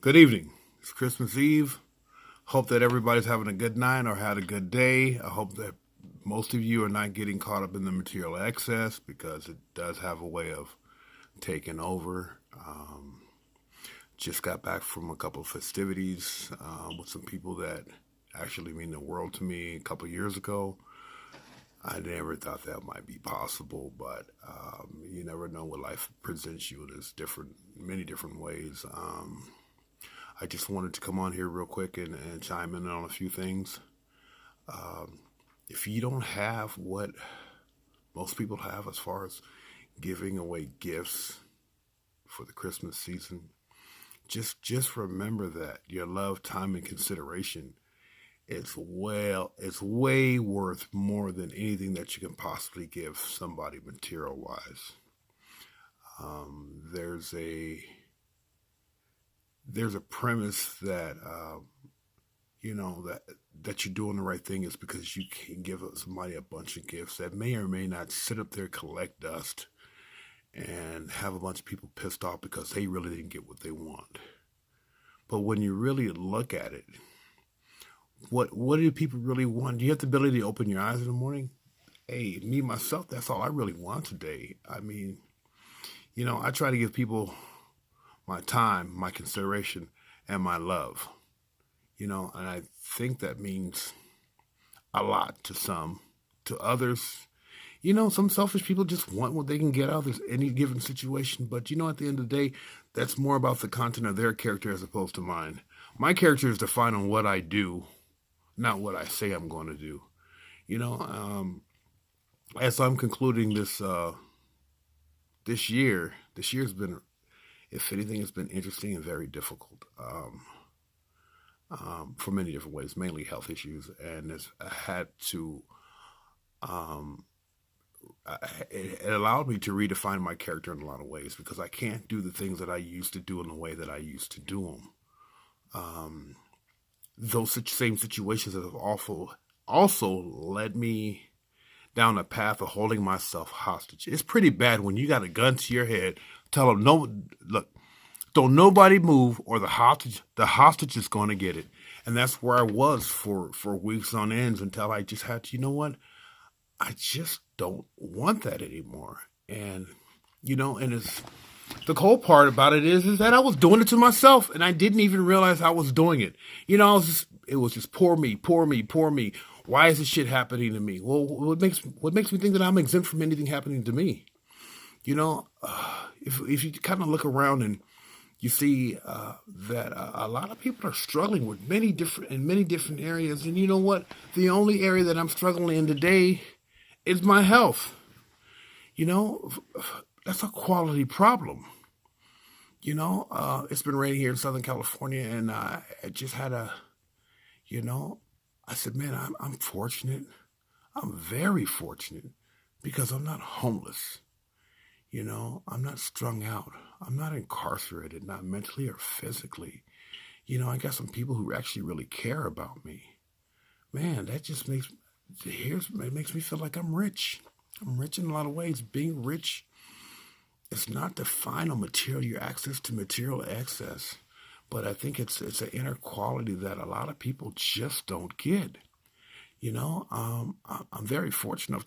Good evening. It's Christmas Eve. Hope that everybody's having a good night or had a good day. I hope that most of you are not getting caught up in the material excess because it does have a way of taking over. Just got back from a couple of festivities with some people that actually mean the world to me a couple of years ago. I never thought that might be possible, but you never know what life presents you. There's many different ways. I just wanted to come on here real quick and chime in on a few things. If you don't have what most people have as far as giving away gifts for the Christmas season, just remember that your love, time, and consideration it's way worth more than anything that you can possibly give somebody material wise. There's a premise that that you're doing the right thing is because you can give somebody a bunch of gifts that may or may not sit up there, collect dust, and have a bunch of people pissed off because they really didn't get what they want. But when you really look at it, what do people really want? Do you have the ability to open your eyes in the morning? Hey, me myself, that's all I really want today. I mean, I try to give people my time, my consideration, and my love. And I think that means a lot to some. To others, some selfish people just want what they can get out of any given situation. But at the end of the day, that's more about the content of their character as opposed to mine. My character is defined on what I do, not what I say I'm going to do. You know, um, as I'm concluding this year's been, if anything, it's been interesting and very difficult. For many different ways, mainly health issues, and I had to. Um, it allowed me to redefine my character in a lot of ways because I can't do the things that I used to do in the way that I used to do them. Um, those same situations have also led me down a path of holding myself hostage. It's pretty bad when you got a gun to your head. Tell them no, look, don't nobody move, or the hostage is going to get it. And that's where I was for weeks on ends until I just had to. You know what? I just don't want that anymore. And and it's the cool part about it is that I was doing it to myself, and I didn't even realize I was doing it. It was just poor me, poor me, poor me. Why is this shit happening to me? Well, what makes me think that I'm exempt from anything happening to me? If you kind of look around and you see that a lot of people are struggling with many different areas, and you know what? The only area that I'm struggling in today is my health. You know, that's a quality problem. It's been raining here in Southern California, and I just had you know, I said, man, I'm fortunate. I'm very fortunate because I'm not homeless. I'm not strung out. I'm not incarcerated, not mentally or physically. I got some people who actually really care about me. Man, that just it makes me feel like I'm rich. I'm rich in a lot of ways. Being rich is not defined on material, your access to material excess. But I think it's an inner quality that a lot of people just don't get. I'm very fortunate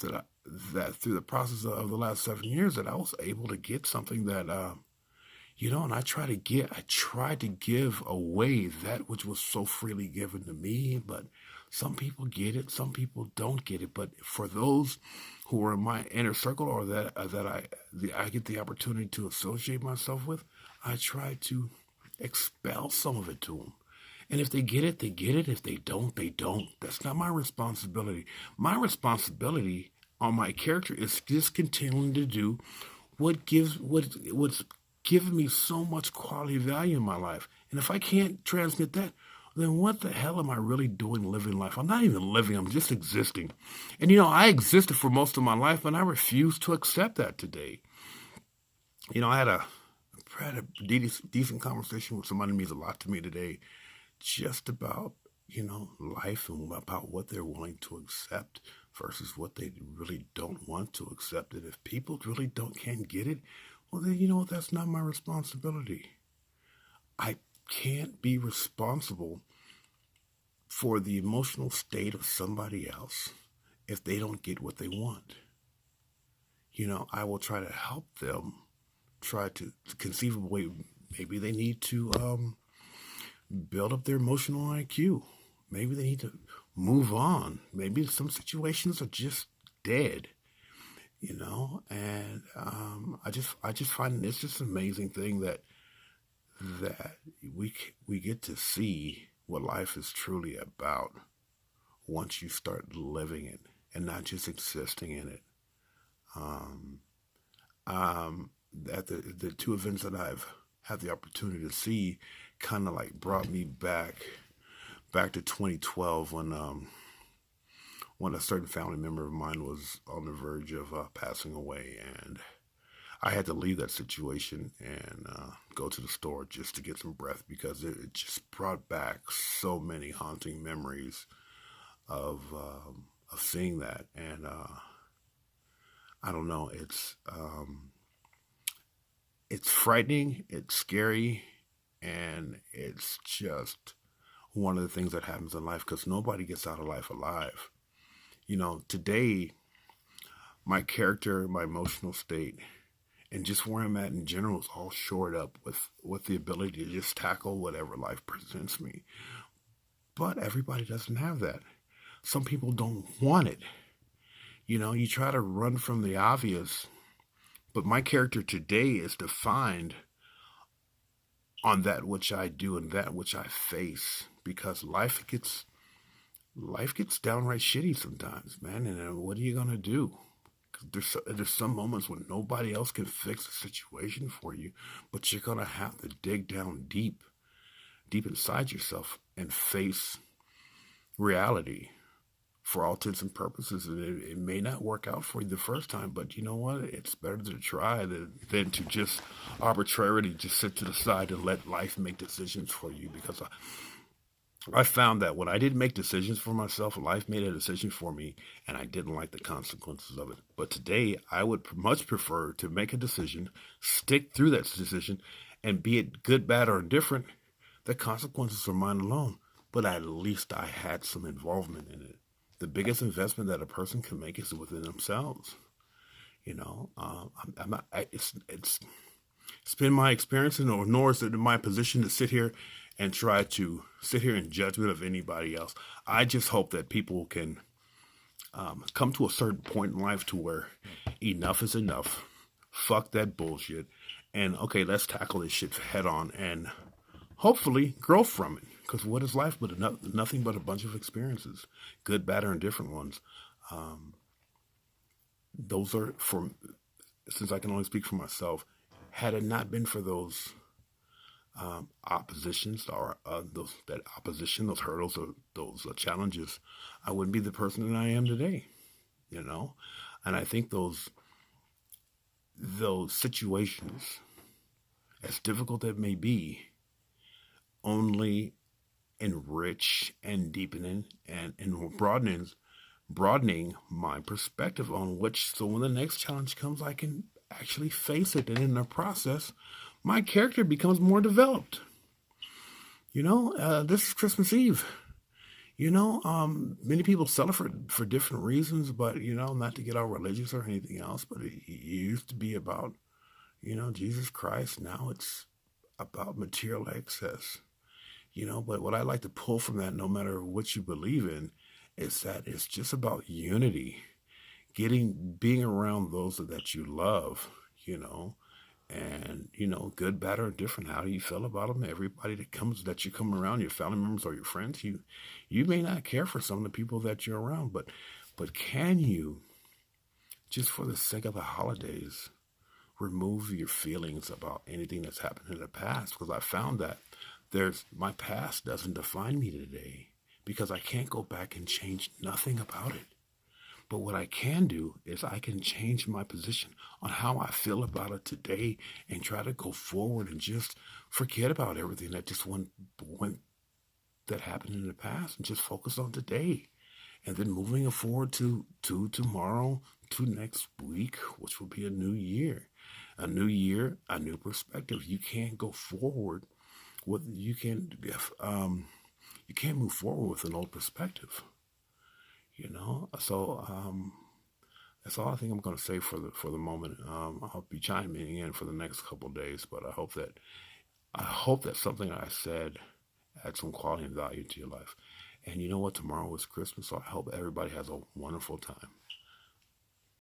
that through the process of the last 7 years that I was able to get something that and I tried to give away that which was so freely given to me, but some people get it, some people don't get it. But for those who are in my inner circle or that I get the opportunity to associate myself with, I try to expel some of it to them. And if they get it, they get it. If they don't, they don't. That's not my responsibility. My responsibility on my character is just continuing to do what's given me so much quality value in my life. And if I can't transmit that, then what the hell am I really doing living life? I'm not even living, I'm just existing. And I existed for most of my life, and I refuse to accept that today. I had a decent conversation with somebody who means a lot to me today, just about, life and about what they're willing to accept versus what they really don't want to accept. And if people really can't get it, well, then you know what? That's not my responsibility. I can't be responsible for the emotional state of somebody else if they don't get what they want. I will try to help them try to conceive of a way. Maybe they need to build up their emotional IQ. Maybe they need to move on. Maybe some situations are just dead, And I just find it's just an amazing thing that we get to see what life is truly about once you start living it and not just existing in it. Um, at the two events that I've had the opportunity to see, kind of like brought me back to 2012 when a certain family member of mine was on the verge of passing away, and I had to leave that situation and go to the store just to get some breath because it just brought back so many haunting memories of seeing that, and I don't know, it's frightening, it's scary, and it's just one of the things that happens in life because nobody gets out of life alive. Today, my character, my emotional state, and just where I'm at in general is all shored up with the ability to just tackle whatever life presents me. But everybody doesn't have that. Some people don't want it. You try to run from the obvious, but my character today is defined on that which I do and that which I face because life gets downright shitty sometimes, man. And then what are you gonna do? 'Cause there's some moments when nobody else can fix the situation for you, but you're gonna have to dig down deep, deep inside yourself and face reality for all intents and purposes. And it may not work out for you the first time, but you know what? It's better to try than to just arbitrarily just sit to the side and let life make decisions for you. Because I found that when I didn't make decisions for myself, life made a decision for me, and I didn't like the consequences of it. But today, I would much prefer to make a decision, stick through that decision, and be it good, bad, or indifferent, the consequences are mine alone. But at least I had some involvement in it. The biggest investment that a person can make is within themselves. I'm not. It's been my experience, nor is it my position to sit here and try to sit here in judgment of anybody else. I just hope that people can come to a certain point in life to where enough is enough. Fuck that bullshit. And okay, let's tackle this shit head on and hopefully grow from it. Because what is life but nothing but a bunch of experiences, good, bad, or indifferent ones. Um, those are since I can only speak for myself, had it not been for those oppositions or that opposition, those hurdles, or those challenges, I wouldn't be the person that I am today. You know, and I think those situations, as difficult as it may be, only enrich and deepening and broadening my perspective on which, so when the next challenge comes I can actually face it, and in the process my character becomes more developed. This is Christmas Eve. Many people celebrate for different reasons, but not to get all religious or anything else, but it used to be about Jesus Christ. Now it's about material excess. But what I like to pull from that, no matter what you believe in, is that it's just about unity, being around those that you love, and good, bad, or different. How do you feel about them? Everybody that you come around, your family members or your friends, you may not care for some of the people that you're around, but can you, just for the sake of the holidays, remove your feelings about anything that's happened in the past? Because I found that my past doesn't define me today, because I can't go back and change nothing about it. But what I can do is I can change my position on how I feel about it today and try to go forward and just forget about everything that just went that happened in the past and just focus on today. And then moving forward to tomorrow, to next week, which will be a new year. A new year, a new perspective. You can't go forward What you can't move forward with an old perspective, you know. So that's all I think I'm going to say for the moment. I'll be chiming in for the next couple of days, but I hope that something I said adds some quality and value to your life. And you know what? Tomorrow is Christmas, so I hope everybody has a wonderful time.